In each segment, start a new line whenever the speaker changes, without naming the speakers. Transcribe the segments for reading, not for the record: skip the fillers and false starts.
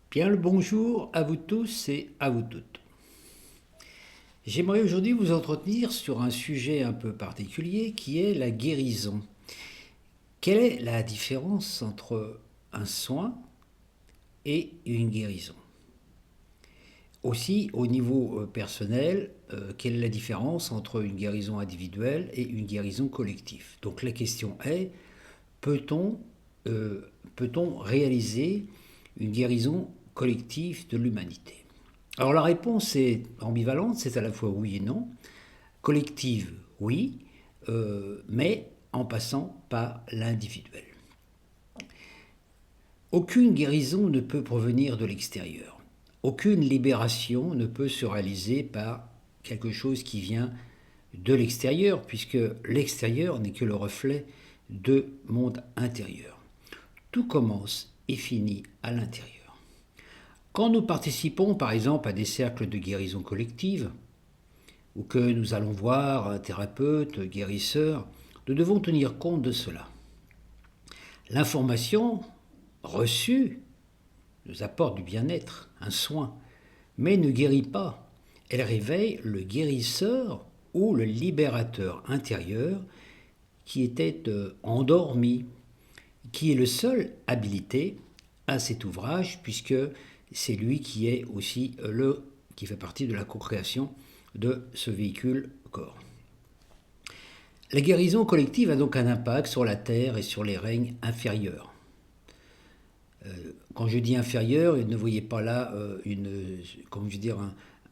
Bien le bonjour à vous tous et à vous toutes. J'aimerais aujourd'hui vous entretenir sur un sujet un peu particulier qui est la guérison. Quelle est la différence entre un soin et une guérison? Aussi, au niveau personnel, quelle est la différence entre une guérison individuelle et une guérison collective? Donc la question est, peut-on euh, peut-on réaliser une guérison collective de l'humanité? Alors la réponse est ambivalente, c'est à la fois oui et non. Collective, oui, mais en passant par l'individuel. Aucune guérison ne peut provenir de l'extérieur. Aucune libération ne peut se réaliser par quelque chose qui vient de l'extérieur, puisque l'extérieur n'est que le reflet de monde intérieur. Tout commence et finit à l'intérieur. Quand nous participons par exemple à des cercles de guérison collective, ou que nous allons voir un thérapeute, guérisseur, nous devons tenir compte de cela. L'information reçue nous apporte du bien-être, un soin, mais ne guérit pas. Elle réveille le guérisseur ou le libérateur intérieur qui était endormi, qui est le seul habilité à cet ouvrage, puisque c'est lui qui est aussi qui fait partie de la co-création de ce véhicule corps. La guérison collective a donc un impact sur la Terre et sur les règnes inférieurs. Quand je dis inférieur, ne voyez pas là une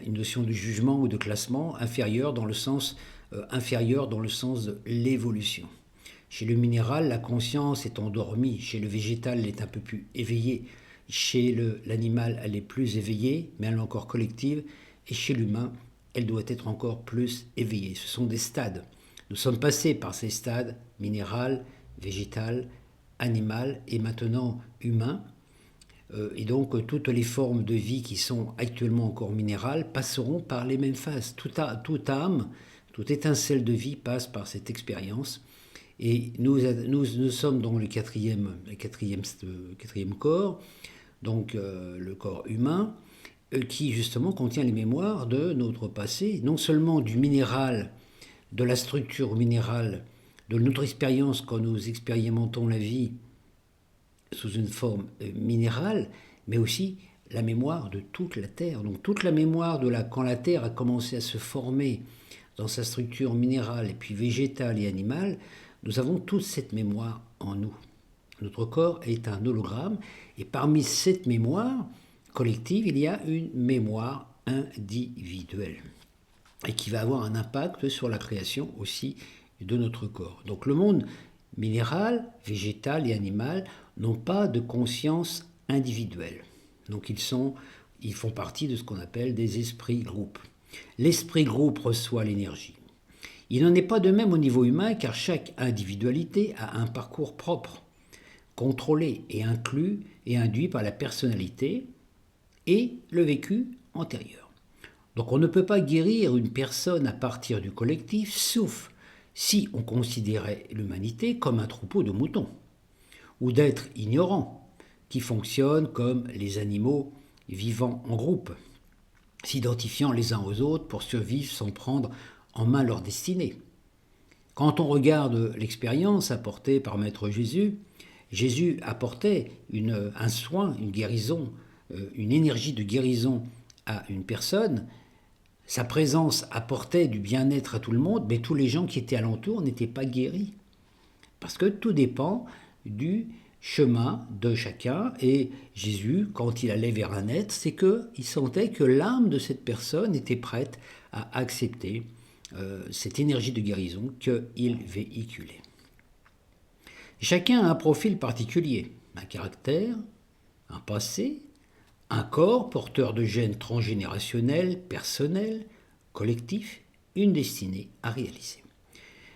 notion de jugement ou de classement, inférieur dans le sens de l'évolution. Chez le minéral, la conscience est endormie, chez le végétal, elle est un peu plus éveillée, chez l'animal, elle est plus éveillée, mais elle est encore collective, et chez l'humain, elle doit être encore plus éveillée. Ce sont des stades. Nous sommes passés par ces stades, minéral, végétal, animal et maintenant humain. Et donc toutes les formes de vie qui sont actuellement encore minérales passeront par les mêmes phases. Toute âme, toute étincelle de vie passe par cette expérience. Et nous sommes dans le quatrième corps, donc le corps humain, qui justement contient les mémoires de notre passé, non seulement du minéral, de la structure minérale, de notre expérience quand nous expérimentons la vie sous une forme minérale, mais aussi la mémoire de toute la Terre. Donc toute la mémoire quand la Terre a commencé à se former dans sa structure minérale et puis végétale et animale, nous avons toute cette mémoire en nous. Notre corps est un hologramme et parmi cette mémoire collective, il y a une mémoire individuelle et qui va avoir un impact sur la création aussi de notre corps. Donc le monde minéral, végétal et animal n'ont pas de conscience individuelle. Donc ils font partie de ce qu'on appelle des esprits groupes. L'esprit groupe reçoit l'énergie. Il n'en est pas de même au niveau humain car chaque individualité a un parcours propre, contrôlé et inclus et induit par la personnalité et le vécu antérieur. Donc on ne peut pas guérir une personne à partir du collectif, sauf si on considérait l'humanité comme un troupeau de moutons, ou d'êtres ignorants, qui fonctionnent comme les animaux vivant en groupe, s'identifiant les uns aux autres pour survivre sans prendre en main leur destinée. Quand on regarde l'expérience apportée par Maître Jésus, Jésus apportait un soin, une guérison, une énergie de guérison à une personne. Sa présence apportait du bien-être à tout le monde, mais tous les gens qui étaient alentour n'étaient pas guéris. Parce que tout dépend du chemin de chacun. Et Jésus, quand il allait vers un être, c'est qu'il sentait que l'âme de cette personne était prête à accepter cette énergie de guérison qu'il véhiculait. Chacun a un profil particulier, un caractère, un passé, un corps porteur de gènes transgénérationnels, personnels, collectifs, une destinée à réaliser.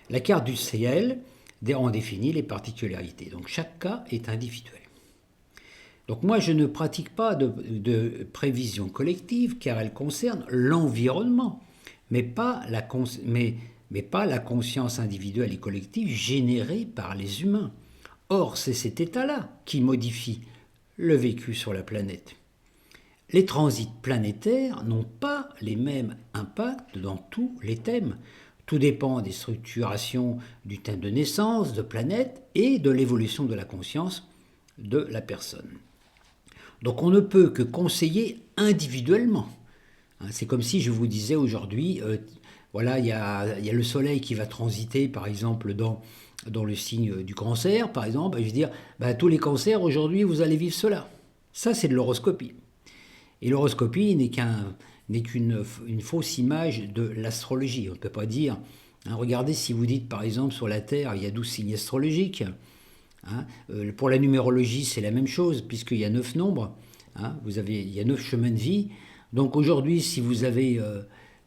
La carte du ciel en définit les particularités. Donc chaque cas est individuel. Donc moi je ne pratique pas de prévision collective car elle concerne l'environnement, mais pas la conscience individuelle et collective générée par les humains. Or c'est cet état-là qui modifie le vécu sur la planète. Les transits planétaires n'ont pas les mêmes impacts dans tous les thèmes. Tout dépend des structurations du thème de naissance, de planète et de l'évolution de la conscience de la personne. Donc on ne peut que conseiller individuellement. C'est comme si je vous disais aujourd'hui, voilà, il y a le soleil qui va transiter par exemple dans le signe du cancer, par exemple, et je vais dire, tous les cancers aujourd'hui vous allez vivre cela. Ça c'est de l'horoscopie. Et l'horoscopie n'est qu'une fausse image de l'astrologie. On ne peut pas dire, regardez si vous dites par exemple sur la Terre il y a 12 signes astrologiques. Pour la numérologie c'est la même chose puisqu'il y a 9 nombres. Il y a 9 chemins de vie. Donc aujourd'hui si vous avez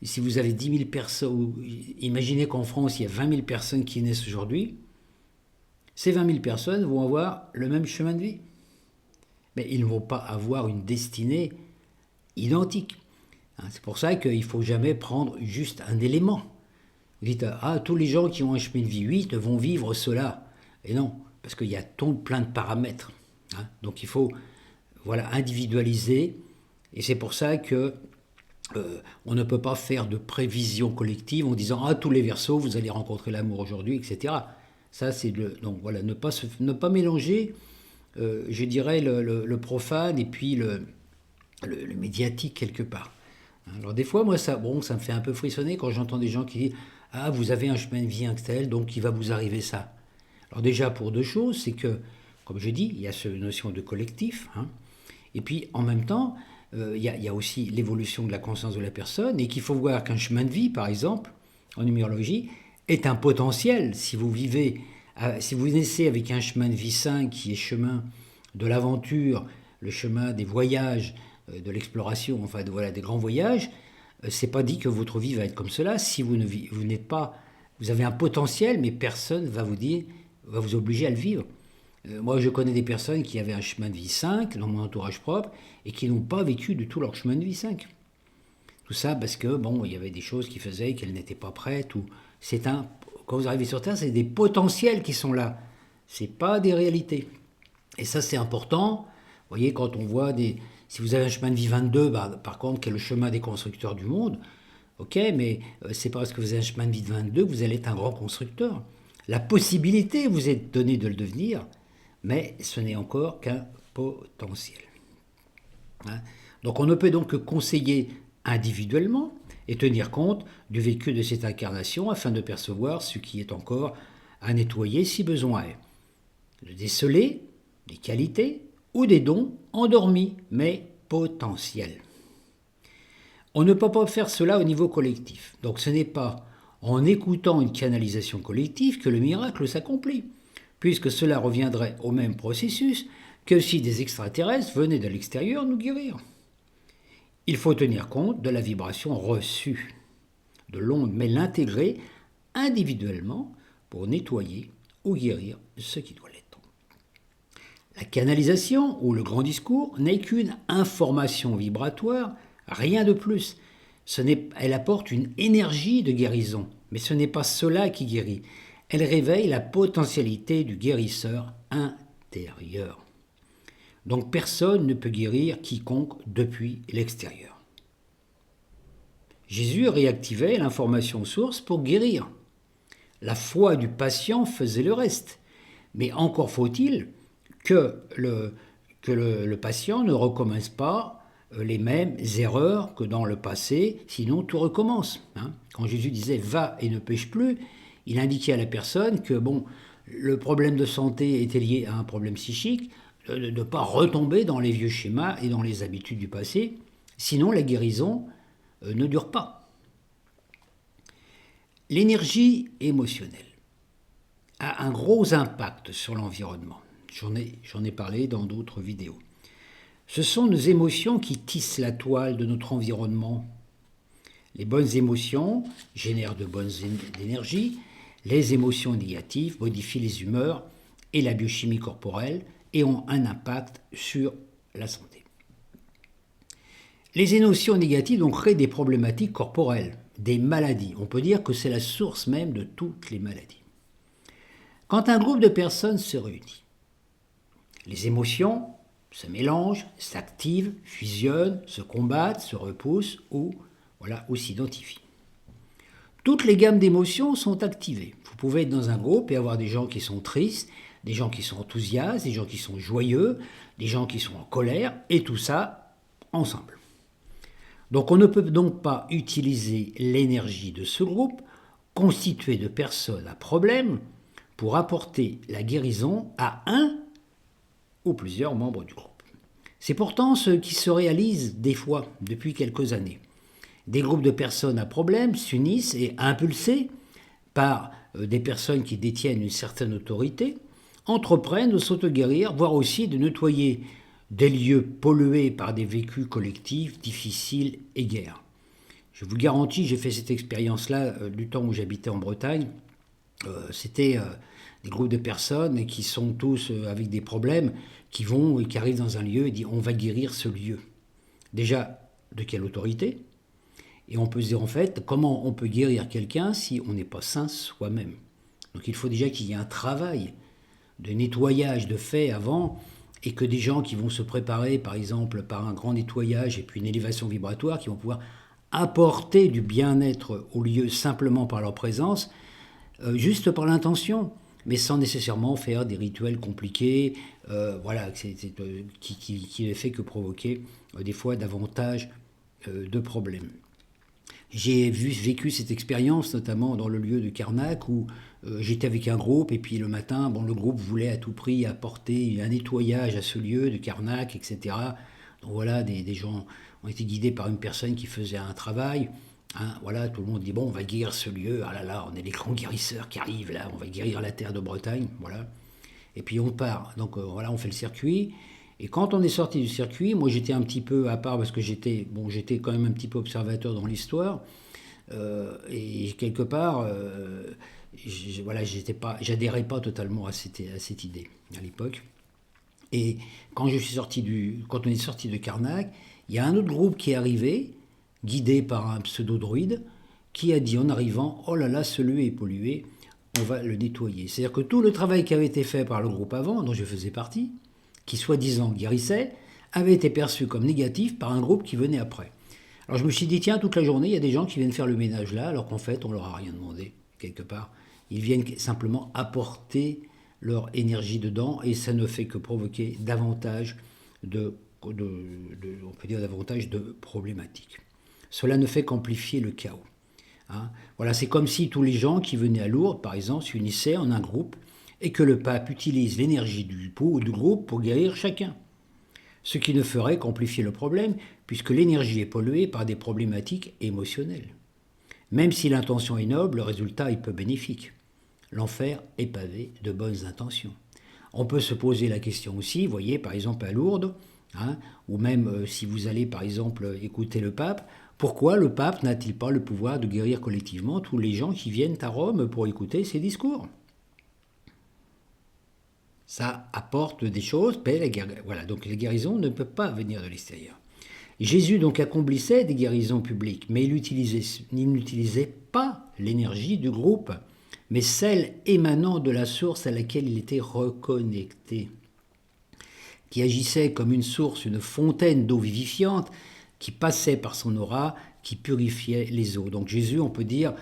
10 000 personnes, imaginez qu'en France il y a 20 000 personnes qui naissent aujourd'hui, ces 20 000 personnes vont avoir le même chemin de vie. Mais ils ne vont pas avoir une destinée identique. C'est pour ça qu'il ne faut jamais prendre juste un élément. Vous dites, tous les gens qui ont un chemin de vie 8 vont vivre cela. Et non, parce qu'il y a plein de paramètres. Donc il faut individualiser. Et c'est pour ça que on ne peut pas faire de prévision collective en disant, tous les Verseaux, vous allez rencontrer l'amour aujourd'hui, etc. Ça, c'est donc voilà, ne pas mélanger, je dirais, le profane et puis le médiatique quelque part. Alors des fois, moi, ça me fait un peu frissonner quand j'entends des gens qui disent « vous avez un chemin de vie tel, donc il va vous arriver ça ». Alors déjà, pour deux choses, c'est que, comme je dis, il y a cette notion de collectif, et puis en même temps, il y a aussi l'évolution de la conscience de la personne, et qu'il faut voir qu'un chemin de vie, par exemple, en numérologie, est un potentiel. Si vous naissez avec un chemin de vie 5 qui est chemin de l'aventure, le chemin des voyages, de l'exploration, enfin des grands voyages, c'est pas dit que votre vie va être comme cela. Si vous n'êtes pas, vous avez un potentiel, mais personne va vous obliger à le vivre. Moi, je connais des personnes qui avaient un chemin de vie 5 dans mon entourage propre et qui n'ont pas vécu du tout leur chemin de vie 5. Tout ça parce que il y avait des choses qui faisaient qu'elles n'étaient pas prêtes. Quand vous arrivez sur Terre, c'est des potentiels qui sont là. C'est pas des réalités. Et ça, c'est important. Vous voyez, quand on voit si vous avez un chemin de vie 22, par contre, qui est le chemin des constructeurs du monde, ok, mais c'est pas parce que vous avez un chemin de vie de 22 que vous allez être un grand constructeur. La possibilité vous est donnée de le devenir, mais ce n'est encore qu'un potentiel. Donc on ne peut donc que conseiller individuellement et tenir compte du vécu de cette incarnation afin de percevoir ce qui est encore à nettoyer si besoin est. De déceler des qualités ou des dons endormis, mais potentiels. On ne peut pas faire cela au niveau collectif. Donc ce n'est pas en écoutant une canalisation collective que le miracle s'accomplit, puisque cela reviendrait au même processus que si des extraterrestres venaient de l'extérieur nous guérir. Il faut tenir compte de la vibration reçue, de l'onde, mais l'intégrer individuellement pour nettoyer ou guérir ce qui doit l'être. La canalisation ou le grand discours n'est qu'une information vibratoire, rien de plus. Elle apporte une énergie de guérison, mais ce n'est pas cela qui guérit. Elle réveille la potentialité du guérisseur intérieur. Donc personne ne peut guérir quiconque depuis l'extérieur. Jésus réactivait l'information source pour guérir. La foi du patient faisait le reste. Mais encore faut-il que le patient ne recommence pas les mêmes erreurs que dans le passé, sinon tout recommence. Quand Jésus disait « va et ne pêche plus », il indiquait à la personne que le problème de santé était lié à un problème psychique, de ne pas retomber dans les vieux schémas et dans les habitudes du passé, sinon la guérison ne dure pas. L'énergie émotionnelle a un gros impact sur l'environnement. J'en ai parlé dans d'autres vidéos. Ce sont nos émotions qui tissent la toile de notre environnement. Les bonnes émotions génèrent de bonnes énergies, les émotions négatives modifient les humeurs et la biochimie corporelle et ont un impact sur la santé. Les émotions négatives donc créent des problématiques corporelles, des maladies. On peut dire que c'est la source même de toutes les maladies. Quand un groupe de personnes se réunit, les émotions se mélangent, s'activent, fusionnent, se combattent, se repoussent ou s'identifient. Toutes les gammes d'émotions sont activées. Vous pouvez être dans un groupe et avoir des gens qui sont tristes, des gens qui sont enthousiastes, des gens qui sont joyeux, des gens qui sont en colère, et tout ça ensemble. Donc on ne peut donc pas utiliser l'énergie de ce groupe, constitué de personnes à problème, pour apporter la guérison à un ou plusieurs membres du groupe. C'est pourtant ce qui se réalise des fois depuis quelques années. Des groupes de personnes à problème s'unissent et, impulsés par des personnes qui détiennent une certaine autorité, entreprennent de s'auto-guérir, voire aussi de nettoyer des lieux pollués par des vécus collectifs difficiles et guerres. Je vous garantis, j'ai fait cette expérience-là du temps où j'habitais en Bretagne. C'était des groupes de personnes qui sont tous avec des problèmes, qui vont et qui arrivent dans un lieu et disent on va guérir ce lieu. Déjà, de quelle autorité ? Et on peut se dire en fait, comment on peut guérir quelqu'un si on n'est pas sain soi-même ? Donc il faut déjà qu'il y ait un travail de nettoyage de fait avant, et que des gens qui vont se préparer par exemple par un grand nettoyage et puis une élévation vibratoire, qui vont pouvoir apporter du bien-être au lieu simplement par leur présence, juste par l'intention, mais sans nécessairement faire des rituels compliqués, qui ne fait que provoquer des fois davantage de problèmes. J'ai vécu cette expérience notamment dans le lieu de Karnak où j'étais avec un groupe et puis le matin, le groupe voulait à tout prix apporter un nettoyage à ce lieu de Karnak, etc. Donc voilà, des gens ont été guidés par une personne qui faisait un travail. Tout le monde dit on va guérir ce lieu, ah là là, on est les grands guérisseurs qui arrivent là, on va guérir la terre de Bretagne, voilà. Et puis on part, donc on fait le circuit. Et quand on est sorti du circuit, moi j'étais un petit peu à part parce que j'étais quand même un petit peu observateur dans l'histoire. Et quelque part, j'adhérais pas totalement à cette idée à l'époque. Et quand on est sorti de Karnak, il y a un autre groupe qui est arrivé, guidé par un pseudo-druide, qui a dit en arrivant, oh là là, ce lieu est pollué, on va le nettoyer. C'est-à-dire que tout le travail qui avait été fait par le groupe avant, dont je faisais partie, qui soi-disant guérissait, avait été perçu comme négatif par un groupe qui venait après. Alors je me suis dit, tiens, toute la journée, il y a des gens qui viennent faire le ménage là, alors qu'en fait, on leur a rien demandé, quelque part. Ils viennent simplement apporter leur énergie dedans, et ça ne fait que provoquer davantage de problématiques. Cela ne fait qu'amplifier le chaos. C'est comme si tous les gens qui venaient à Lourdes, par exemple, s'unissaient en un groupe et que le pape utilise l'énergie du groupe pour guérir chacun. Ce qui ne ferait qu'amplifier le problème, puisque l'énergie est polluée par des problématiques émotionnelles. Même si l'intention est noble, le résultat est peu bénéfique. L'enfer est pavé de bonnes intentions. On peut se poser la question aussi, vous voyez, par exemple à Lourdes, ou même si vous allez par exemple écouter le pape, pourquoi le pape n'a-t-il pas le pouvoir de guérir collectivement tous les gens qui viennent à Rome pour écouter ses discours ? Ça apporte des choses, mais donc les guérisons ne peuvent pas venir de l'extérieur. Jésus donc accomplissait des guérisons publiques, mais il n'utilisait pas l'énergie du groupe, mais celle émanant de la source à laquelle il était reconnecté, qui agissait comme une source, une fontaine d'eau vivifiante, qui passait par son aura, qui purifiait les eaux. Donc Jésus, on peut dire,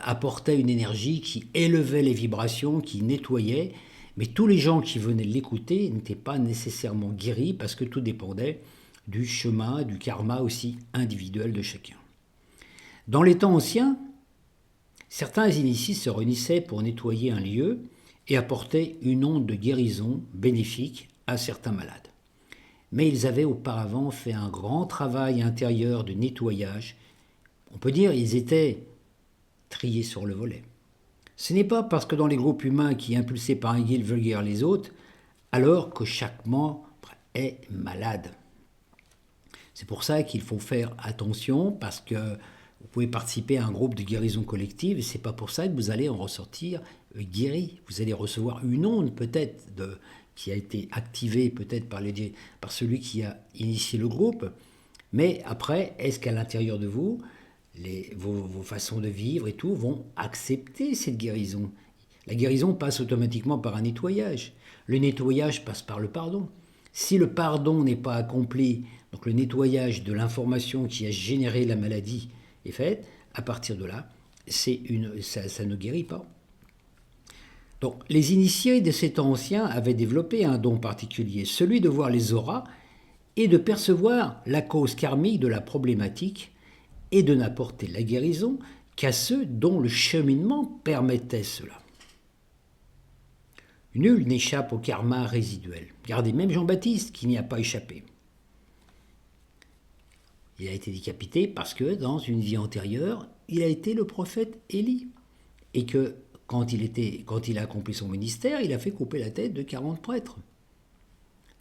apportait une énergie qui élevait les vibrations, qui nettoyait, mais tous les gens qui venaient l'écouter n'étaient pas nécessairement guéris parce que tout dépendait du chemin, du karma aussi individuel de chacun. Dans les temps anciens, certains initiés se réunissaient pour nettoyer un lieu et apporter une onde de guérison bénéfique à certains malades. Mais ils avaient auparavant fait un grand travail intérieur de nettoyage. On peut dire qu'ils étaient triés sur le volet. Ce n'est pas parce que dans les groupes humains qui, impulsés par un guide, veulent guérir les autres, alors que chaque membre est malade. C'est pour ça qu'il faut faire attention, parce que vous pouvez participer à un groupe de guérison collective, et c'est pas pour ça que vous allez en ressortir guéri. Vous allez recevoir une onde peut-être qui a été activée peut-être par celui qui a initié le groupe, mais après, est-ce qu'à l'intérieur de vous, vos façons de vivre et tout vont accepter cette guérison ? La guérison passe automatiquement par un nettoyage. Le nettoyage passe par le pardon. Si le pardon n'est pas accompli, donc le nettoyage de l'information qui a généré la maladie est fait, à partir de là, ça ne guérit pas. Donc, les initiés de ces temps anciens avaient développé un don particulier, celui de voir les auras et de percevoir la cause karmique de la problématique et de n'apporter la guérison qu'à ceux dont le cheminement permettait cela. Nul n'échappe au karma résiduel. Regardez, même Jean-Baptiste qui n'y a pas échappé. Il a été décapité parce que dans une vie antérieure, il a été le prophète Élie. Et que quand il a accompli son ministère, il a fait couper la tête de 40 prêtres.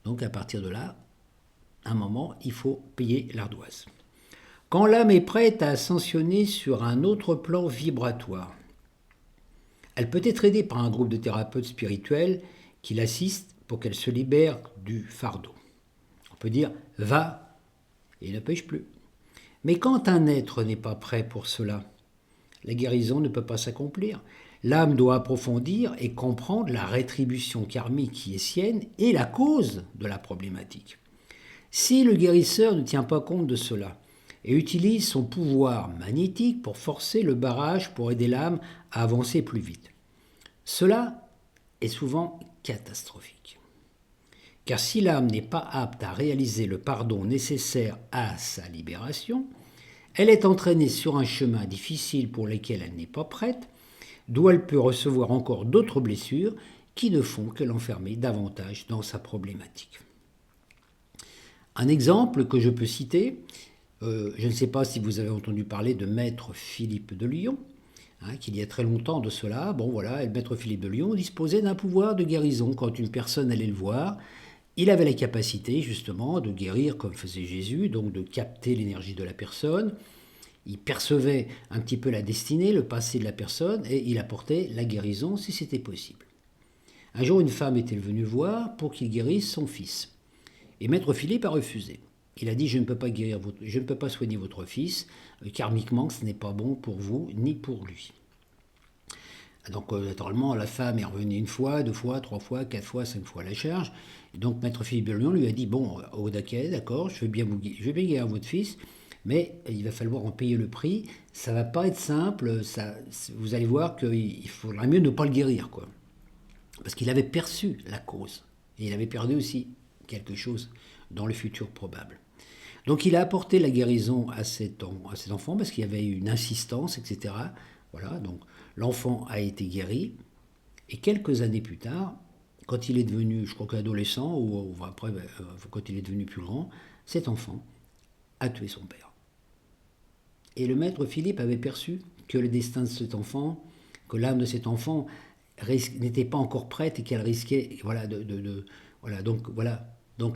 Donc à partir de là, à un moment, il faut payer l'ardoise. Quand l'âme est prête à ascensionner sur un autre plan vibratoire, elle peut être aidée par un groupe de thérapeutes spirituels qui l'assistent pour qu'elle se libère du fardeau. On peut dire « va et ne pêche plus ». Mais quand un être n'est pas prêt pour cela, la guérison ne peut pas s'accomplir. L'âme doit approfondir et comprendre la rétribution karmique qui est sienne et la cause de la problématique. Si le guérisseur ne tient pas compte de cela et utilise son pouvoir magnétique pour forcer le barrage pour aider l'âme à avancer plus vite, cela est souvent catastrophique. Car si l'âme n'est pas apte à réaliser le pardon nécessaire à sa libération, elle est entraînée sur un chemin difficile pour lequel elle n'est pas prête, d'où elle peut recevoir encore d'autres blessures qui ne font que l'enfermer davantage dans sa problématique. Un exemple que je peux citer, je ne sais pas si vous avez entendu parler de Maître Philippe de Lyon, qu'il y a très longtemps de cela. Bon voilà, le Maître Philippe de Lyon disposait d'un pouvoir de guérison. Quand une personne allait le voir, il avait la capacité justement de guérir comme faisait Jésus, donc de capter l'énergie de la personne. Il percevait un petit peu la destinée, le passé de la personne, et il apportait la guérison si c'était possible. Un jour, une femme était venue voir pour qu'il guérisse son fils. Et Maître Philippe a refusé. Il a dit « je ne peux pas soigner votre fils, karmiquement ce n'est pas bon pour vous ni pour lui ». Donc naturellement, la femme est revenue une fois, 2 fois, 3 fois, 4 fois, 5 fois à la charge. Et donc Maître Philippe de Lyon lui a dit « bon, d'accord, je vais bien guérir votre fils, mais il va falloir en payer le prix, ça ne va pas être simple, vous allez voir qu'il faudra mieux ne pas le guérir, quoi. » Parce qu'il avait perçu la cause, et il avait perdu aussi quelque chose dans le futur probable. Donc il a apporté la guérison à cet enfant parce qu'il y avait eu une insistance, etc. Voilà, donc l'enfant a été guéri, et quelques années plus tard, quand il est devenu, je crois qu'adolescent, ou après, quand il est devenu plus grand, cet enfant a tué son père. Et le Maître Philippe avait perçu que le destin de cet enfant, que l'âme de cet enfant n'était pas encore prête et qu'elle risquait, voilà, donc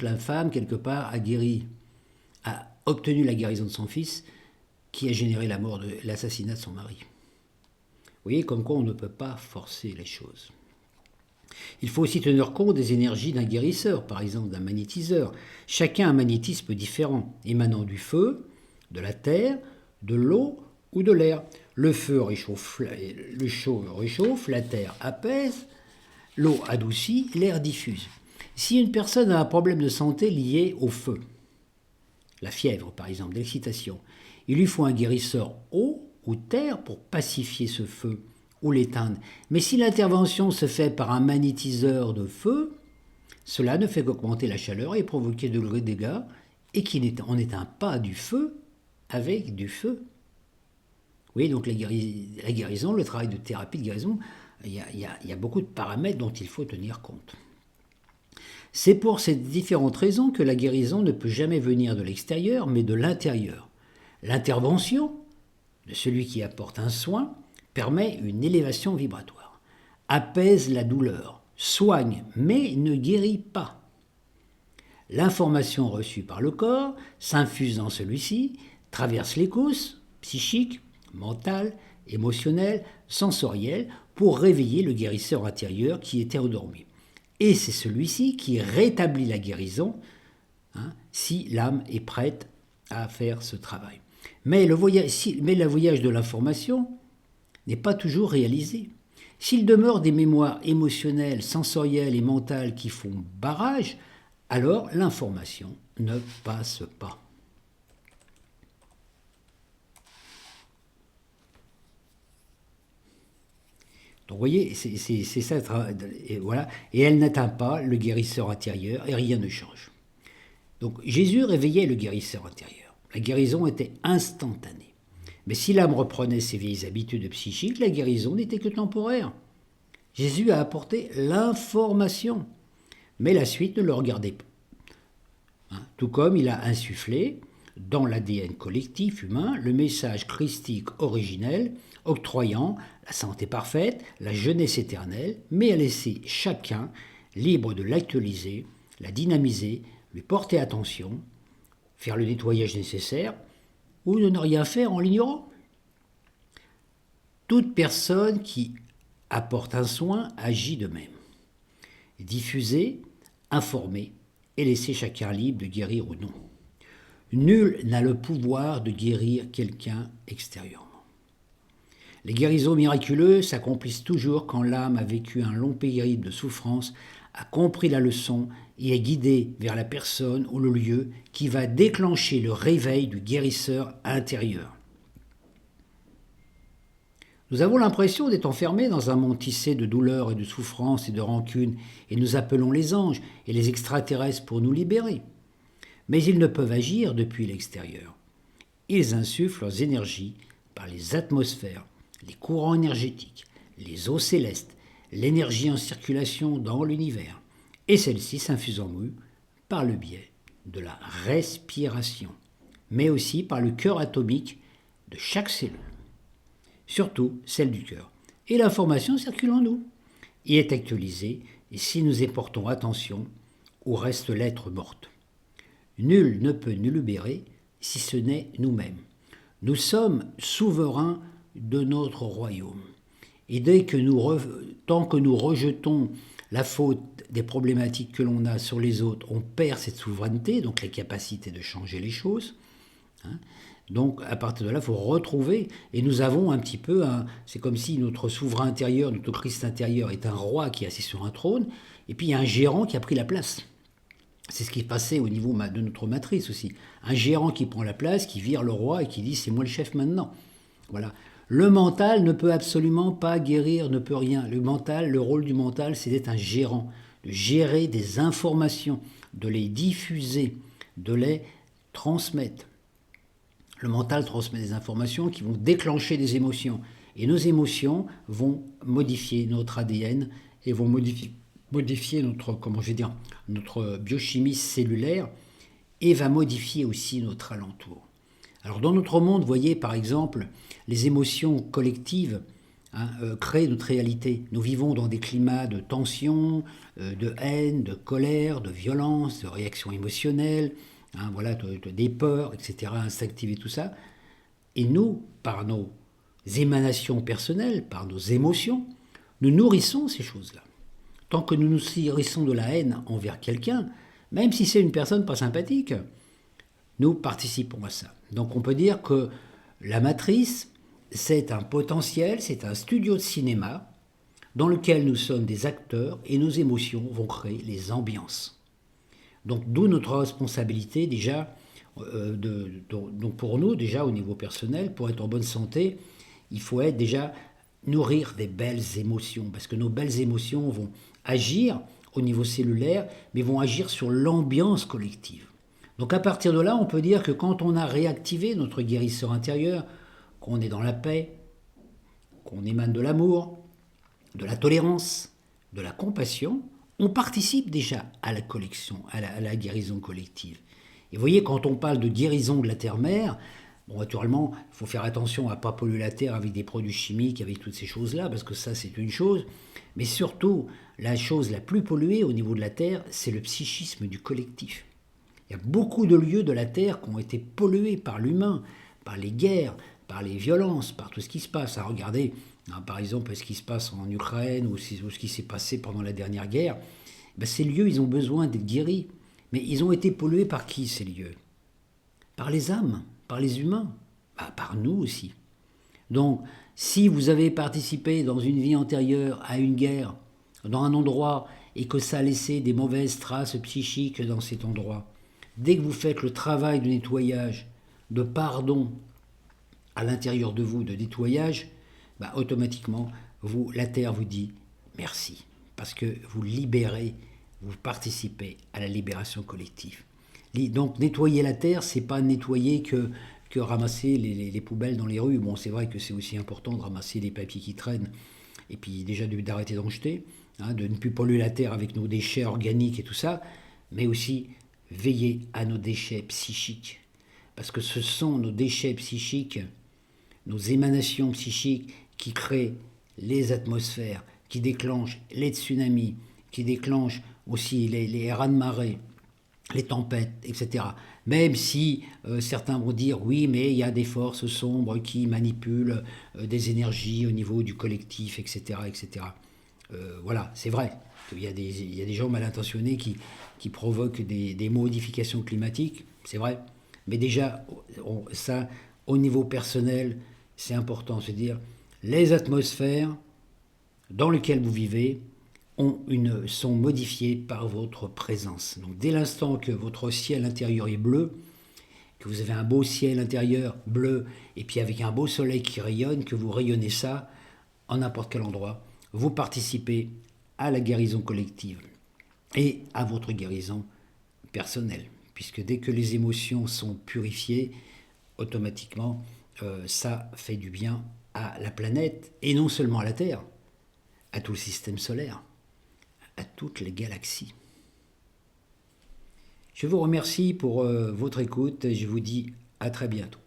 la femme, quelque part, a obtenu la guérison de son fils, qui a généré l'assassinat de son mari. Vous voyez, comme quoi on ne peut pas forcer les choses. Il faut aussi tenir compte des énergies d'un guérisseur, par exemple d'un magnétiseur. Chacun a un magnétisme différent, émanant du feu, de la terre, de l'eau ou de l'air. Le feu réchauffe, le chaud réchauffe, la terre apaise, l'eau adoucit, l'air diffuse. Si une personne a un problème de santé lié au feu, la fièvre par exemple, l'excitation, il lui faut un guérisseur eau ou terre pour pacifier ce feu ou l'éteindre. Mais si l'intervention se fait par un magnétiseur de feu, cela ne fait qu'augmenter la chaleur et provoquer de gros dégâts, et on n'éteint pas du feu avec du feu. Oui, donc la guérison, le travail de thérapie de guérison, il y a beaucoup de paramètres dont il faut tenir compte. C'est pour ces différentes raisons que la guérison ne peut jamais venir de l'extérieur, mais de l'intérieur. L'intervention de celui qui apporte un soin permet une élévation vibratoire, apaise la douleur, soigne, mais ne guérit pas. L'information reçue par le corps s'infuse dans celui-ci, traverse les couches psychiques, mentales, émotionnelles, sensorielles, pour réveiller le guérisseur intérieur qui était endormi. Et c'est celui-ci qui rétablit la guérison, si l'âme est prête à faire ce travail. Mais le voyage de l'information n'est pas toujours réalisé. S'il demeure des mémoires émotionnelles, sensorielles et mentales qui font barrage alors l'information ne passe pas. Donc vous voyez, c'est ça le travail. Et, voilà. Et elle n'atteint pas le guérisseur intérieur et rien ne change. Donc Jésus réveillait le guérisseur intérieur. La guérison était instantanée. Mais si l'âme reprenait ses vieilles habitudes psychiques, la guérison n'était que temporaire. Jésus a apporté l'information, mais la suite ne le regardait pas. Tout comme il a insufflé dans l'ADN collectif humain le message christique originel octroyant la santé parfaite, la jeunesse éternelle, mais a laissé chacun libre de l'actualiser, la dynamiser, lui porter attention, faire le nettoyage nécessaire ou de ne rien faire en l'ignorant. Toute personne qui apporte un soin agit de même. Diffuser, informer et laisser chacun libre de guérir ou non. Nul n'a le pouvoir de guérir quelqu'un extérieurement. Les guérisons miraculeuses s'accomplissent toujours quand l'âme a vécu un long périple de souffrance, a compris la leçon et est guidée vers la personne ou le lieu qui va déclencher le réveil du guérisseur intérieur. Nous avons l'impression d'être enfermés dans un monde tissé de douleurs et de souffrances et de rancune, et nous appelons les anges et les extraterrestres pour nous libérer. Mais ils ne peuvent agir depuis l'extérieur. Ils insufflent leurs énergies par les atmosphères, les courants énergétiques, les eaux célestes, l'énergie en circulation dans l'univers, et celle-ci s'infuse en nous par le biais de la respiration, mais aussi par le cœur atomique de chaque cellule, surtout celle du cœur. Et l'information circule en nous, y est actualisée, et si nous y portons attention, où reste l'être morte. Nul ne peut nous libérer si ce n'est nous-mêmes. Nous sommes souverains de notre royaume. Et tant que nous rejetons la faute des problématiques que l'on a sur les autres, on perd cette souveraineté, donc la capacité de changer les choses. Donc à partir de là, il faut retrouver, et nous avons un petit peu, c'est comme si notre souverain intérieur, notre Christ intérieur est un roi qui est assis sur un trône, et puis il y a un gérant qui a pris la place. C'est ce qui est passé au niveau de notre matrice aussi. Un gérant qui prend la place, qui vire le roi et qui dit « c'est moi le chef maintenant ». Voilà. Le mental ne peut absolument pas guérir, ne peut rien. Le mental, le rôle du mental, c'est d'être un gérant, de gérer des informations, de les diffuser, de les transmettre. Le mental transmet des informations qui vont déclencher des émotions. Et nos émotions vont modifier notre ADN et vont modifier notre biochimie cellulaire et va modifier aussi notre alentour. Alors dans notre monde, vous voyez par exemple, les émotions collectives créent notre réalité. Nous vivons dans des climats de tension, de haine, de colère, de violence, de réactions émotionnelles, des peurs, etc., instinctives et tout ça. Et nous, par nos émanations personnelles, par nos émotions, nous nourrissons ces choses-là. Tant que nous nous nourrissons de la haine envers quelqu'un, même si c'est une personne pas sympathique, nous participons à ça. Donc on peut dire que la matrice, c'est un potentiel, c'est un studio de cinéma dans lequel nous sommes des acteurs et nos émotions vont créer les ambiances. Donc d'où notre responsabilité déjà, donc pour nous déjà au niveau personnel, pour être en bonne santé, il faut être déjà nourrir des belles émotions, parce que nos belles émotions vont agir au niveau cellulaire, mais vont agir sur l'ambiance collective. Donc à partir de là, on peut dire que quand on a réactivé notre guérisseur intérieur, qu'on est dans la paix, qu'on émane de l'amour, de la tolérance, de la compassion, on participe déjà à la collection, à la guérison collective. Et vous voyez, quand on parle de guérison de la terre-mère, bon, naturellement, il faut faire attention à ne pas polluer la terre avec des produits chimiques, avec toutes ces choses-là, parce que ça, c'est une chose. Mais surtout, la chose la plus polluée au niveau de la terre, c'est le psychisme du collectif. Il y a beaucoup de lieux de la terre qui ont été pollués par l'humain, par les guerres, par les violences, par tout ce qui se passe. Regardez, par exemple, ce qui se passe en Ukraine ou ce qui s'est passé pendant la dernière guerre. Ces lieux, ils ont besoin d'être guéris. Mais ils ont été pollués par qui, ces lieux? Par les âmes, par les humains, par nous aussi. Donc, si vous avez participé dans une vie antérieure à une guerre, dans un endroit, et que ça a laissé des mauvaises traces psychiques dans cet endroit. Dès que vous faites le travail de nettoyage, de pardon à l'intérieur de vous, de nettoyage, bah, automatiquement, la Terre vous dit merci. Parce que vous libérez, vous participez à la libération collective. Donc nettoyer la Terre, c'est pas nettoyer que ramasser les poubelles dans les rues. Bon, c'est vrai que c'est aussi important de ramasser les papiers qui traînent et puis déjà d'arrêter d'en jeter, hein, de ne plus polluer la Terre avec nos déchets organiques et tout ça, mais aussi veiller à nos déchets psychiques. Parce que ce sont nos déchets psychiques, nos émanations psychiques qui créent les atmosphères, qui déclenchent les tsunamis, qui déclenchent aussi les raz-de-marée, les tempêtes, etc. Même si certains vont dire oui, mais il y a des forces sombres qui manipulent des énergies au niveau du collectif, etc. etc. Voilà, c'est vrai. Il y a des gens mal intentionnés qui provoquent des modifications climatiques, c'est vrai. Mais déjà, ça, au niveau personnel, c'est important. C'est-à-dire, les atmosphères dans lesquelles vous vivez sont modifiées par votre présence. Donc dès l'instant que votre ciel intérieur est bleu, que vous avez un beau ciel intérieur bleu, et puis avec un beau soleil qui rayonne, que vous rayonnez ça en n'importe quel endroit, vous participez à la guérison collective et à votre guérison personnelle. Puisque dès que les émotions sont purifiées, automatiquement, ça fait du bien à la planète, et non seulement à la Terre, à tout le système solaire, à toutes les galaxies. Je vous remercie pour votre écoute et je vous dis à très bientôt.